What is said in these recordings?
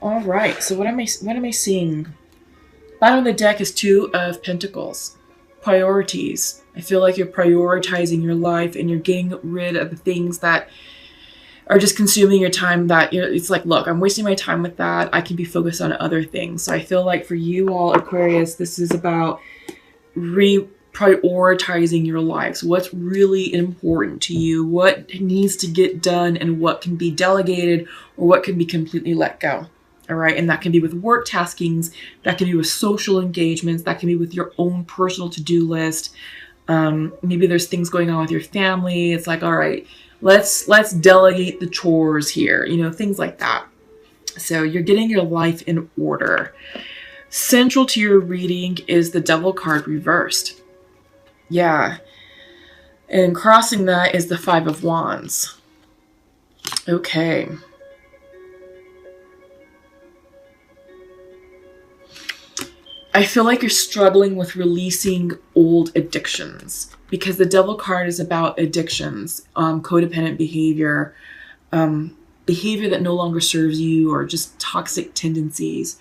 All right. So what am I seeing? Bottom of the deck is Two of Pentacles. Priorities. I feel like you're prioritizing your life and you're getting rid of the things that are just consuming your time, that it's like, look, I'm wasting my time with that. I can be focused on other things. So I feel like for you all, Aquarius, this is about reprioritizing your lives. What's really important to you? What needs to get done and what can be delegated or what can be completely let go. All right. And that can be with work taskings, that can be with social engagements, that can be with your own personal to-do list. Maybe there's things going on with your family. It's like, all right, let's delegate the chores here, things like that. So you're getting your life in order. Central to your reading is the Devil card reversed. Yeah. And crossing that is the Five of Wands. Okay. I feel like you're struggling with releasing old addictions because the Devil card is about addictions, codependent behavior, behavior that no longer serves you, or just toxic tendencies.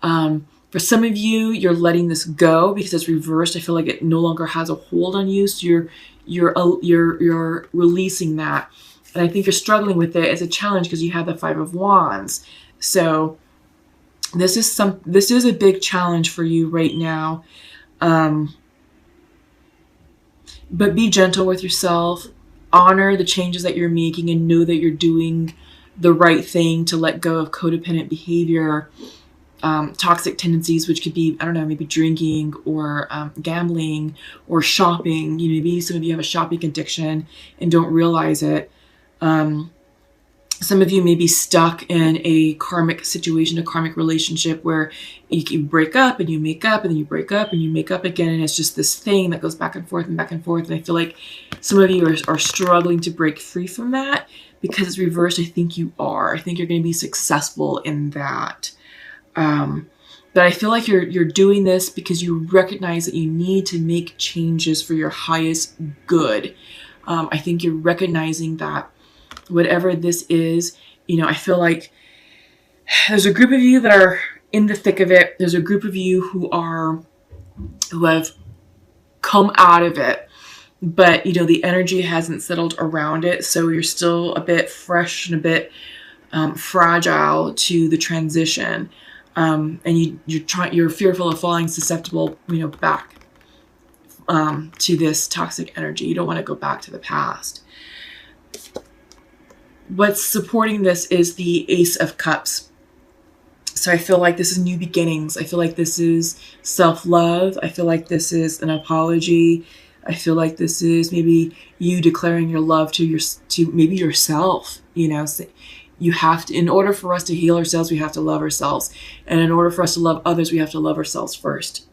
For some of you, you're letting this go because it's reversed. I feel like it no longer has a hold on you, so you're releasing that. And I think you're struggling with it as a challenge because you have the Five of Wands. So this is a big challenge for you right now. But be gentle with yourself. Honor the changes that you're making and know that you're doing the right thing to let go of codependent behavior, toxic tendencies, which could be, I don't know, maybe drinking or gambling or shopping. Maybe some of you have a shopping addiction and don't realize it. Some of you may be stuck in a karmic situation, a karmic relationship where you break up and you make up and then you break up and you make up again. And it's just this thing that goes back and forth and back and forth. And I feel like some of you are struggling to break free from that because it's reversed. I think you are. I think you're going to be successful in that. But I feel like you're doing this because you recognize that you need to make changes for your highest good. I think you're recognizing that whatever this is, I feel like there's a group of you that are in the thick of it. There's a group of you who have come out of it, but the energy hasn't settled around it. So you're still a bit fresh and a bit fragile to the transition. And you're fearful of falling susceptible, back to this toxic energy. You don't want to go back to the past. What's supporting this is the Ace of Cups. So I feel like this is new beginnings. I feel like this is self-love. I feel like this is an apology. I feel like this is maybe you declaring your love to maybe yourself. You have to, in order for us to heal ourselves, we have to love ourselves. And in order for us to love others, we have to love ourselves first.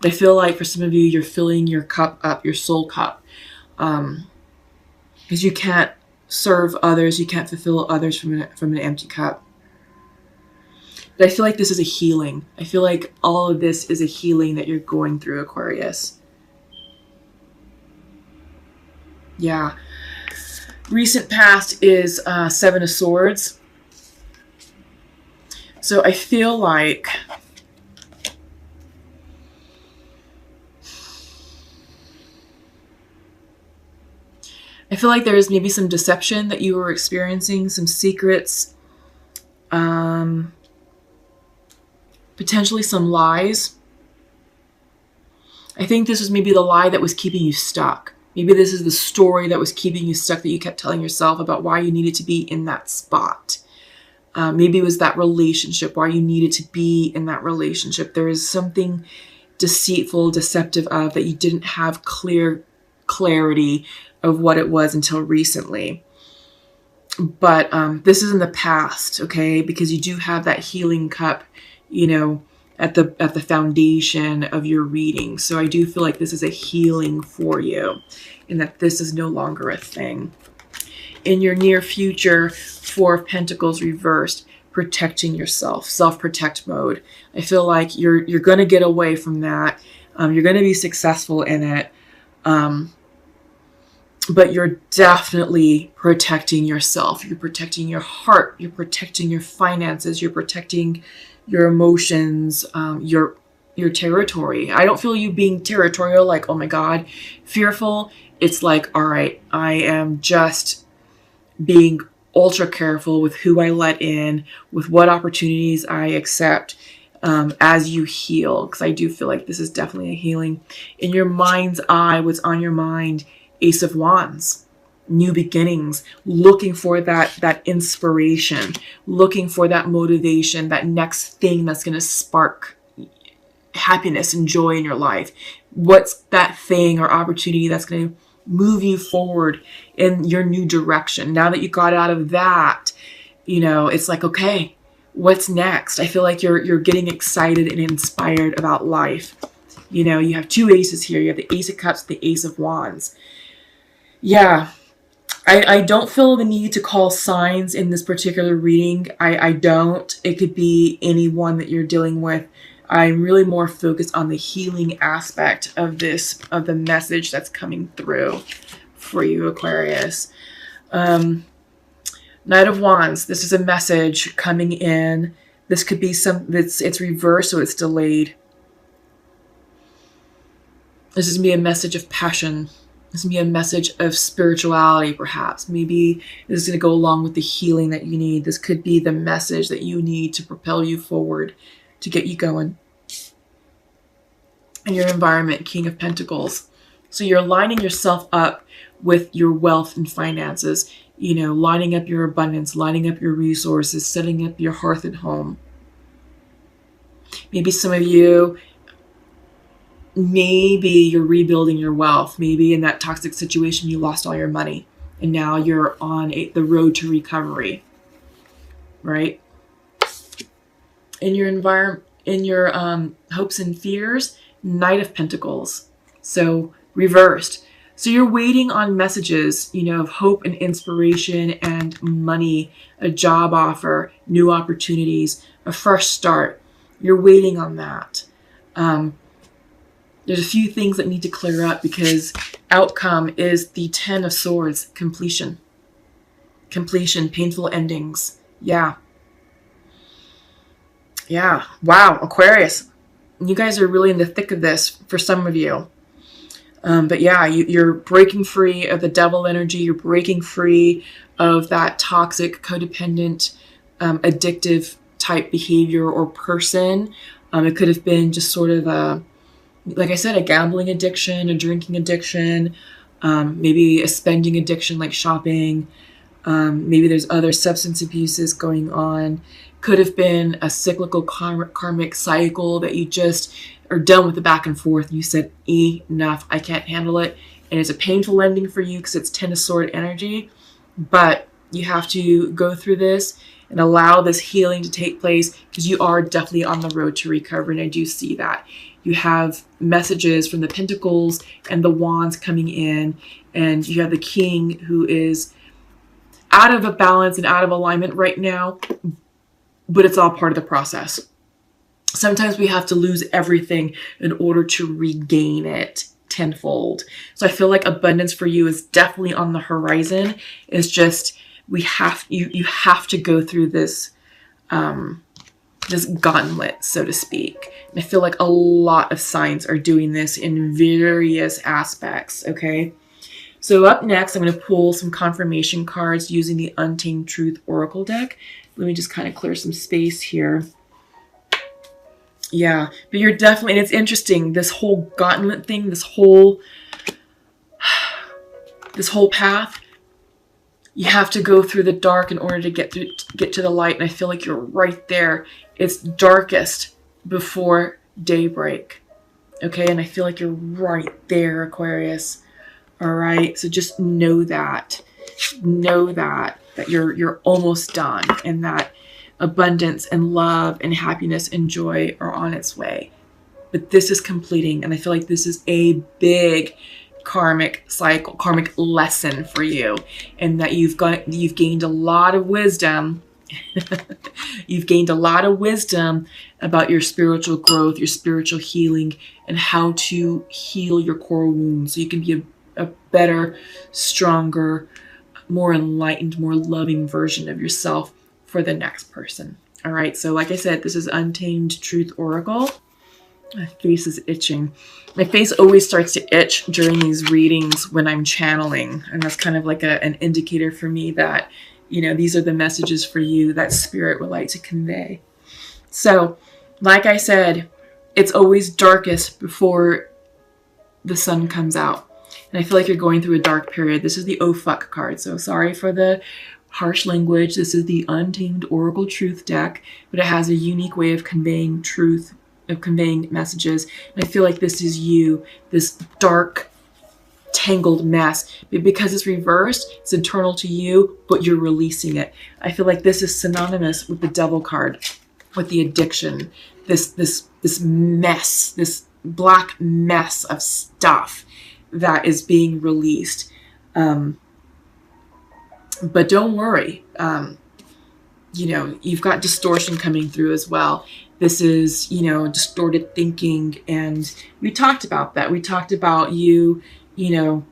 I feel like for some of you, you're filling your cup up, your soul cup. Because you can't serve others, you can't fulfill others from an empty cup. But I feel like this is a healing. I feel like all of this is a healing that you're going through, Aquarius. Yeah. Recent past is Seven of Swords. So I feel like there's maybe some deception that you were experiencing, some secrets, potentially some lies. I think this was maybe the lie that was keeping you stuck. Maybe this is the story that was keeping you stuck that you kept telling yourself about why you needed to be in that spot. Maybe it was that relationship, why you needed to be in that relationship. There is something deceitful, deceptive of that you didn't have clarity of what it was until recently. But this is in the past, okay? Because you do have that healing cup, at the foundation of your reading. So I do feel like this is a healing for you and that this is no longer a thing. In your near future, Four of Pentacles reversed, protecting yourself, self-protect mode. I feel like you're going to get away from that. You're going to be successful in it. but you're definitely protecting yourself. You're protecting your heart. You're protecting your finances. You're protecting your emotions, your territory. I don't feel you being territorial, like, oh my God, fearful. It's like, all right, I am just being ultra careful with who I let in, with what opportunities I accept, as you heal. Because I do feel like this is definitely a healing. In your mind's eye, what's on your mind? Ace of Wands. New beginnings, looking for that inspiration, looking for that motivation, that next thing that's going to spark happiness and joy in your life. What's that thing or opportunity that's going to move you forward in your new direction? Now that you got out of that, it's like, okay, what's next? I feel like you're getting excited and inspired about life. You have two aces here. You have the Ace of Cups, the Ace of Wands. Yeah. I don't feel the need to call signs in this particular reading. I don't. It could be anyone that you're dealing with. I'm really more focused on the healing aspect of the message that's coming through for you, Aquarius. Knight of Wands. This is a message coming in. This could be it's reversed, so it's delayed. This is going to be a message of passion. This can be a message of spirituality, perhaps. Maybe this is going to go along with the healing that you need. This could be the message that you need to propel you forward, to get you going. In your environment, King of Pentacles. So you're lining yourself up with your wealth and finances, lining up your abundance, lining up your resources, setting up your hearth and home. Maybe some of you, maybe you're rebuilding your wealth. Maybe in that toxic situation, you lost all your money and now you're on the road to recovery, right? In your environment, in your hopes and fears, Knight of Pentacles. So reversed. So you're waiting on messages, of hope and inspiration and money, a job offer, new opportunities, a fresh start. You're waiting on that. There's a few things that need to clear up because outcome is the 10 of Swords, completion. Completion, painful endings. Yeah. Wow, Aquarius. You guys are really in the thick of this for some of you. But yeah, you're breaking free of the devil energy. You're breaking free of that toxic, codependent, addictive type behavior or person. It could have been just sort of like I said, a gambling addiction, a drinking addiction, maybe a spending addiction like shopping. Maybe there's other substance abuses going on. Could have been a cyclical karmic cycle that you just are done with the back and forth. You said, enough, I can't handle it. And it's a painful ending for you because it's 10 of Sword energy. But you have to go through this and allow this healing to take place because you are definitely on the road to recovery. And I do see that. You have messages from the Pentacles and the Wands coming in, and you have the King who is out of a balance and out of alignment right now, but it's all part of the process. Sometimes we have to lose everything in order to regain it tenfold. So I feel like abundance for you is definitely on the horizon. It's just you have to go through this this gauntlet, so to speak. And I feel like a lot of signs are doing this in various aspects, okay? So up next, I'm going to pull some confirmation cards using the Untamed Truth Oracle deck. Let me just kind of clear some space here. Yeah, but you're definitely, and it's interesting, this whole gauntlet thing, this whole path, you have to go through the dark in order to get to the light. And I feel like you're right there. It's darkest before daybreak. Okay, and I feel like you're right there, Aquarius. All right, so just know that you're almost done, and that abundance and love and happiness and joy are on its way. But this is completing, and I feel like this is a big karmic cycle, karmic lesson for you, and that you've gained a lot of wisdom. You've gained a lot of wisdom about your spiritual growth, your spiritual healing, and how to heal your core wounds so you can be a better, stronger, more enlightened, more loving version of yourself for the next person. All right. So like I said, this is Untamed Truth Oracle. My face is itching. My face always starts to itch during these readings when I'm channeling. And that's kind of like an indicator for me that, you know, these are the messages for you that spirit would like to convey. So, like I said, it's always darkest before the sun comes out. And I feel like you're going through a dark period. This is the oh fuck card. So sorry for the harsh language. This is the Untamed Oracle Truth deck, but it has a unique way of conveying truth, of conveying messages. And I feel like this is you, this dark, tangled mess. But because it's reversed, it's internal to you, but you're releasing it. I feel like this is synonymous with the Devil card, with the addiction, this mess, this black mess of stuff that is being released. But don't worry. You know, you've got distortion coming through as well. This is, you know, distorted thinking. And we talked about that. We talked about you, you know,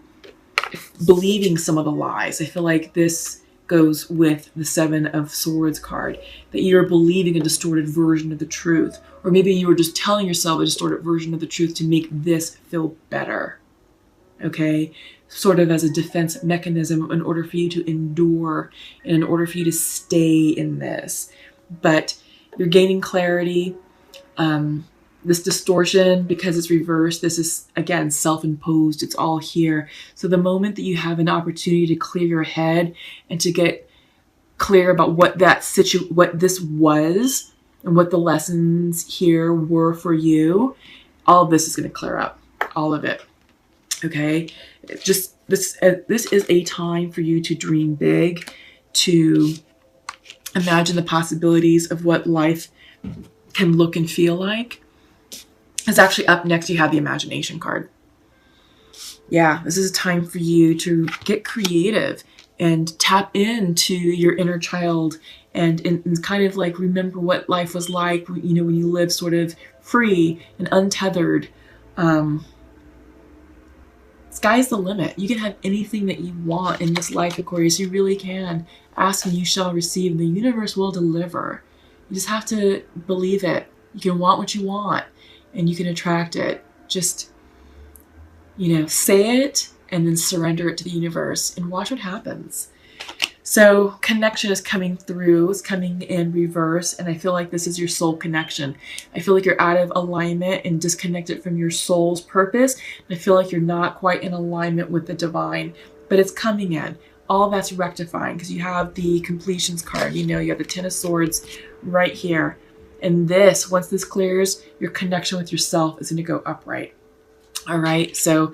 believing some of the lies. I feel like this goes with the Seven of Swords card, that you're believing a distorted version of the truth. Or maybe you were just telling yourself a distorted version of the truth to make this feel better. Okay? Sort of as a defense mechanism in order for you to endure and in order for you to stay in this. But you're gaining clarity. This distortion, because it's reversed, this is, again, self-imposed. It's all here. So the moment that you have an opportunity to clear your head and to get clear about what what this was and what the lessons here were for you, all of this is going to clear up. All of it. Okay? Just this is a time for you to dream big, to imagine the possibilities of what life can look and feel like. It's actually up next. You have the Imagination card. Yeah, this is a time for you to get creative and tap into your inner child and kind of like remember what life was like, you know, when you lived sort of free and untethered. Sky's the limit. You can have anything that you want in this life, Aquarius. You really can. Ask and you shall receive, and the universe will deliver. You just have to believe it. You can want what you want, and you can attract it. Just, you know, say it and then surrender it to the universe and watch what happens. So connection is coming through, it's coming in reverse, and I feel like this is your soul connection. I feel like you're out of alignment and disconnected from your soul's purpose. I feel like you're not quite in alignment with the divine, but it's coming in. All that's rectifying because you have the completions card. You know, you have the Ten of Swords right here. And this, once this clears, your connection with yourself is going to go upright. All right, so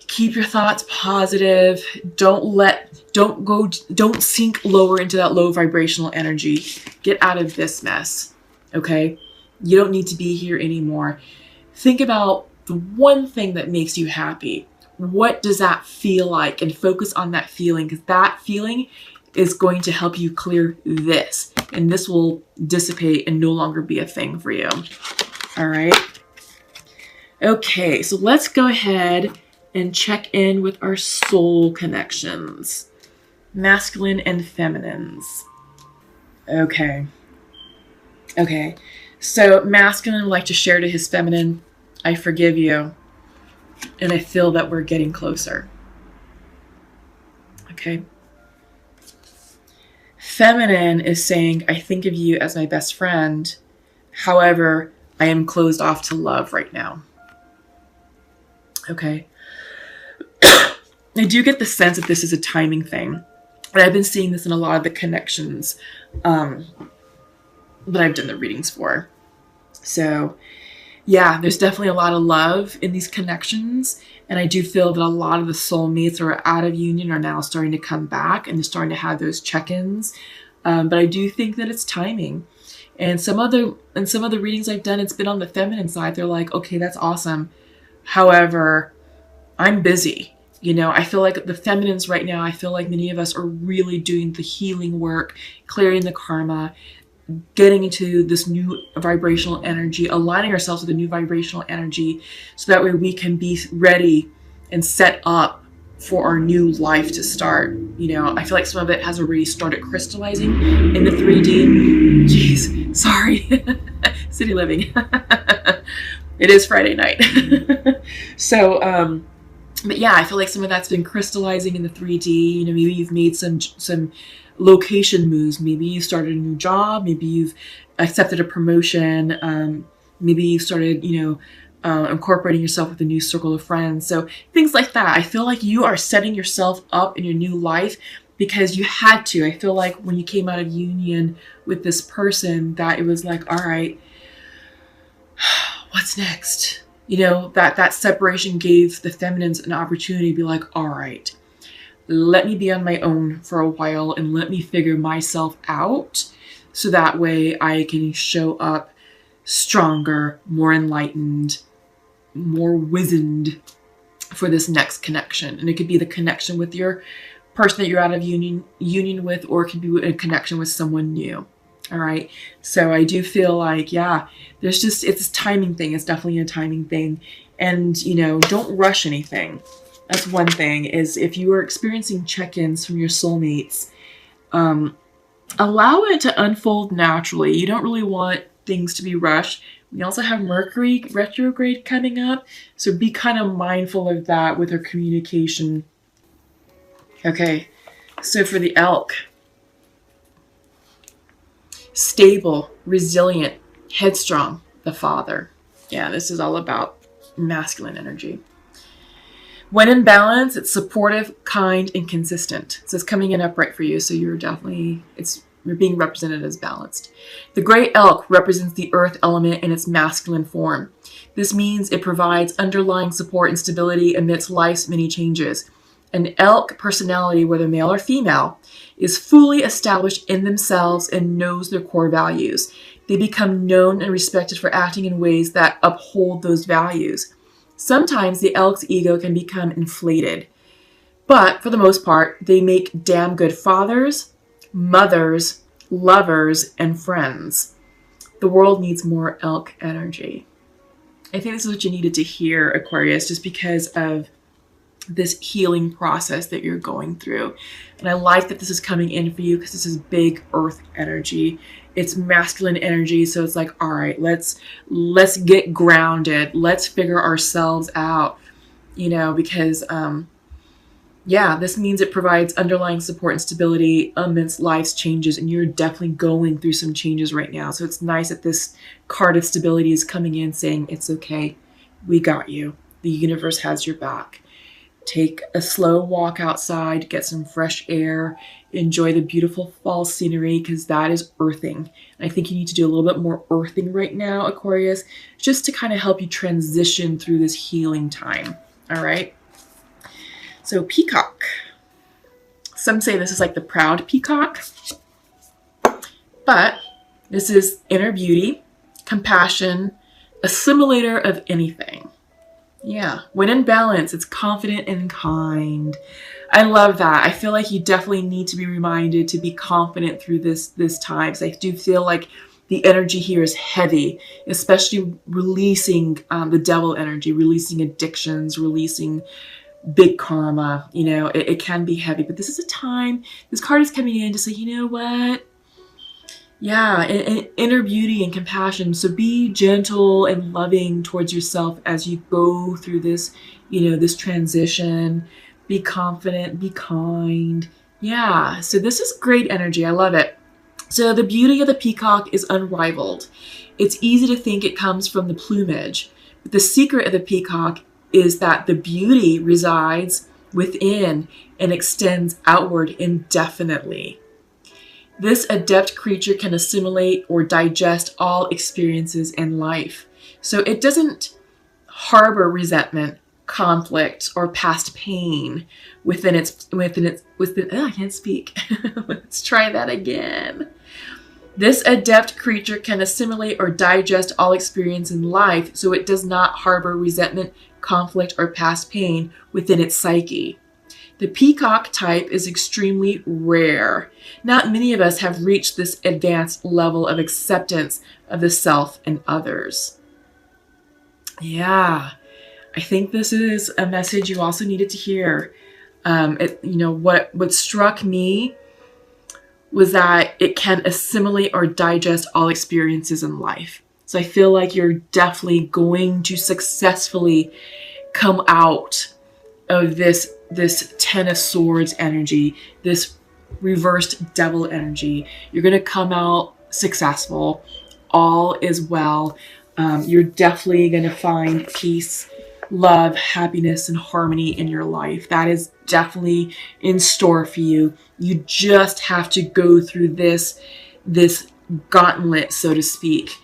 keep your thoughts positive. Don't sink lower into that low vibrational energy. Get out of this mess, okay? You don't need to be here anymore. Think about the one thing that makes you happy. What does that feel like? And focus on that feeling, because that feeling is going to help you clear this. And this will dissipate and no longer be a thing for you. All right? Okay, so let's go ahead and check in with our soul connections. Masculine and feminines. Okay. So masculine would like to share to his feminine, I forgive you. And I feel that we're getting closer. Okay. Feminine is saying, I think of you as my best friend. However, I am closed off to love right now. Okay. I do get the sense that this is a timing thing. And I've been seeing this in a lot of the connections that I've done the readings for. So yeah, there's definitely a lot of love in these connections. And I do feel that a lot of the soulmates who are out of union are now starting to come back and they're starting to have those check-ins. But I do think that it's timing. And some of the readings I've done, it's been on the feminine side. They're like, okay, that's awesome. However, I'm busy. You know, I feel like the feminines right now, I feel like many of us are really doing the healing work, clearing the karma, getting into this new vibrational energy, aligning ourselves with a new vibrational energy so that way we can be ready and set up for our new life to start. You know, I feel like some of it has already started crystallizing in the 3D. Jeez, sorry. City living. It is Friday night. So, but yeah, I feel like some of that's been crystallizing in the 3D. You know, maybe you've made some location moves. Maybe you started a new job. Maybe you've accepted a promotion. Maybe you started, you know, incorporating yourself with a new circle of friends. So things like that. I feel like you are setting yourself up in your new life because you had to. I feel like when you came out of union with this person, that it was like, all right, what's next? You know, that separation gave the feminines an opportunity to be like, all right, let me be on my own for a while and let me figure myself out so that way I can show up stronger, more enlightened, more wizened for this next connection. And it could be the connection with your person that you're out of union with, or it could be a connection with someone new. All right. So I do feel like, yeah, it's a timing thing. It's definitely a timing thing. And, you know, don't rush anything. That's one thing, is if you are experiencing check-ins from your soulmates, allow it to unfold naturally. You don't really want things to be rushed. We also have Mercury retrograde coming up. So be kind of mindful of that with our communication. Okay. So for the elk, stable, resilient, headstrong, the father. Yeah, this is all about masculine energy. When in balance, it's supportive, kind, and consistent. So it's coming in upright for you. So you're being represented as balanced. The gray elk represents the earth element in its masculine form. This means it provides underlying support and stability amidst life's many changes. An elk personality, whether male or female, is fully established in themselves and knows their core values. They become known and respected for acting in ways that uphold those values. Sometimes the elk's ego can become inflated, but for the most part, they make damn good fathers, mothers, lovers, and friends. The world needs more elk energy. I think this is what you needed to hear, Aquarius, just because of this healing process that you're going through. And I like that this is coming in for you because this is big earth energy. It's masculine energy. So it's like, all right, let's get grounded. Let's figure ourselves out, you know, because, yeah, this means it provides underlying support and stability amidst life's changes. And you're definitely going through some changes right now. So it's nice that this card of stability is coming in saying, it's okay. We got you. The universe has your back. Take a slow walk outside, get some fresh air, enjoy the beautiful fall scenery, because that is earthing. And I think you need to do a little bit more earthing right now, Aquarius, just to kind of help you transition through this healing time. All right. So peacock. Some say this is like the proud peacock, but this is inner beauty, compassion, assimilator of anything. Yeah, when in balance, it's confident and kind. I love that. I feel like you definitely need to be reminded to be confident through this time. So I do feel like the energy here is heavy, especially releasing the devil energy, releasing addictions, releasing big karma. You know, it can be heavy, but this is a time, this card is coming in to say, you know what? Yeah, and inner beauty and compassion. So be gentle and loving towards yourself as you go through this, you know, this transition. Be confident, be kind. Yeah, so this is great energy. I love it. So the beauty of the peacock is unrivaled. It's easy to think it comes from the plumage, but the secret of the peacock is that the beauty resides within and extends outward indefinitely. This adept creature can assimilate or digest all experiences in life. So it doesn't harbor resentment, conflict, or past pain within I can't speak. Let's try that again. This adept creature can assimilate or digest all experience in life, so it does not harbor resentment, conflict, or past pain within its psyche. The peacock type is extremely rare. Not many of us have reached this advanced level of acceptance of the self and others. Yeah, I think this is a message you also needed to hear. What struck me was that it can assimilate or digest all experiences in life. So I feel like you're definitely going to successfully come out of this Ten of Swords energy, this reversed devil energy. You're going to come out successful. All is well. You're definitely going to find peace, love, happiness, and harmony in your life. That is definitely in store for you. You just have to go through this gauntlet, so to speak,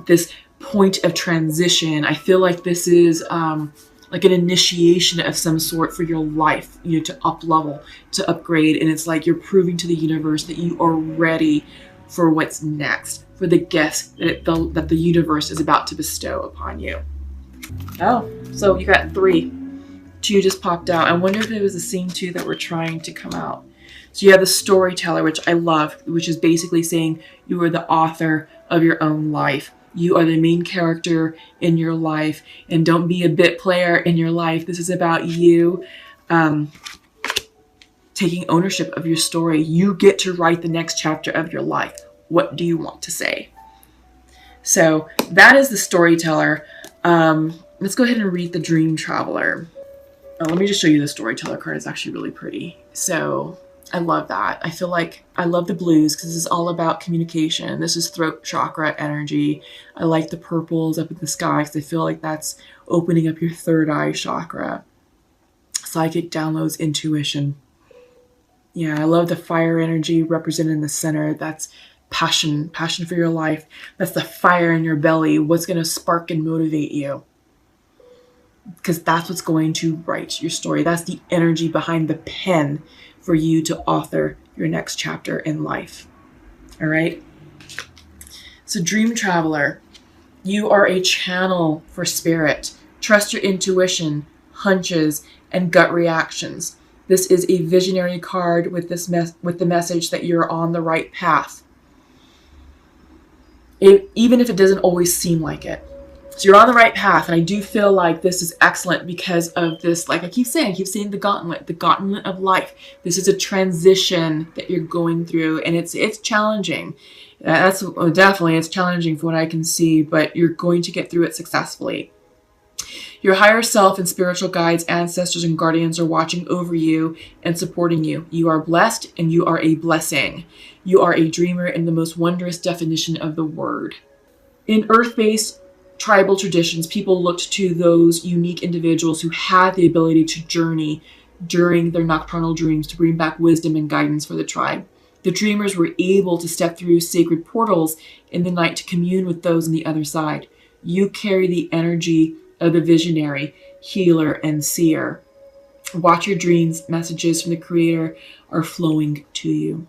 this point of transition. I feel like this is like an initiation of some sort for your life, to up level, to upgrade. And it's like you're proving to the universe that you are ready for what's next, for the gift that the universe is about to bestow upon you. Oh, so you got 3. 2 just popped out. I wonder if it was the same 2 that were trying to come out. So you have the storyteller, which I love, which is basically saying you are the author of your own life. You are the main character in your life, and don't be a bit player in your life. This is about you taking ownership of your story. You get to write the next chapter of your life. What do you want to say? So that is the storyteller. Let's go ahead and read the dream traveler. Let me just show you the storyteller card. It's actually really pretty. So I love that. I feel like I love the blues because this is all about communication. This is throat chakra energy. I like the purples up in the sky because I feel like that's opening up your third eye chakra. Psychic downloads, intuition. Yeah, I love the fire energy represented in the center. That's passion for your life. That's the fire in your belly. What's going to spark and motivate you? Because that's what's going to write your story. That's the energy behind the pen for you to author your next chapter in life. All right. So dream traveler, you are a channel for spirit. Trust your intuition, hunches, and gut reactions. This is a visionary card with with the message that you're on the right path. Even if it doesn't always seem like it. So you're on the right path, and I do feel like this is excellent because of this, like I keep saying the gauntlet of life. This is a transition that you're going through, and it's challenging. It's challenging from what I can see, but you're going to get through it successfully. Your higher self and spiritual guides, ancestors, and guardians are watching over you and supporting you. You are blessed, and you are a blessing. You are a dreamer in the most wondrous definition of the word. In earth-based tribal traditions, people looked to those unique individuals who had the ability to journey during their nocturnal dreams to bring back wisdom and guidance for the tribe. The dreamers were able to step through sacred portals in the night to commune with those on the other side. You carry the energy of the visionary, healer, and seer. Watch your dreams. Messages from the Creator are flowing to you.